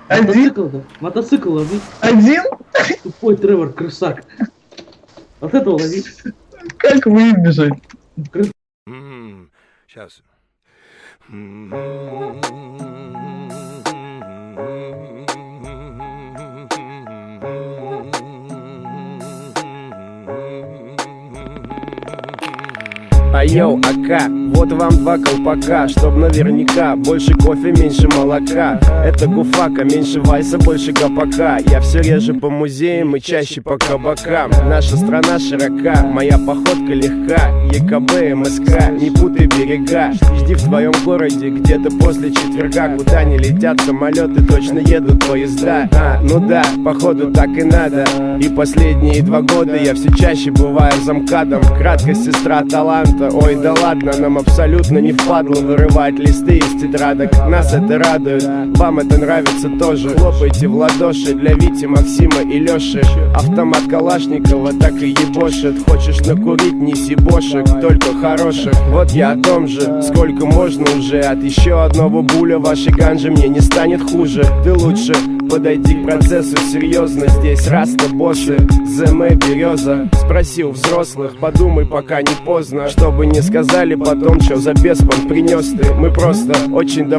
Один. Мотоцикл, да? Мотоцикл лови. Один? Тупой Тревор, крысак. Вот этого лови. Как выбежать? Сейчас. Айоу, АК, вот вам 2 колпака, чтоб наверняка больше кофе, меньше молока. Это гуфака, меньше вайса, больше гопака. Я все реже по музеям и чаще по кабакам. Наша страна широка, моя походка легка. ЕКБ, МСК, не путай берега. Жди в твоем городе где-то после четверга. Куда не летят самолеты, точно едут поезда. Ну да, походу так и надо. И последние 2 года я все чаще бываю замкадом. Краткость сестра таланта. Ой, да ладно, нам абсолютно не впадло вырывать листы из тетрадок. Нас это радует, вам это нравится тоже. Хлопайте в ладоши для Вити, Максима и Лёши. Автомат Калашникова так и ебошит. Хочешь накурить, неси бошек, только хороших. Вот я о том же, сколько можно уже. От еще одного буля вашей ганжи мне не станет хуже. Ты лучше подойди к процессу серьезно. Здесь раста боссы, ЗМ береза. Спроси у взрослых, подумай, пока не поздно. Чтобы не сказали потом, что за беспон принес ты. Мы просто очень давно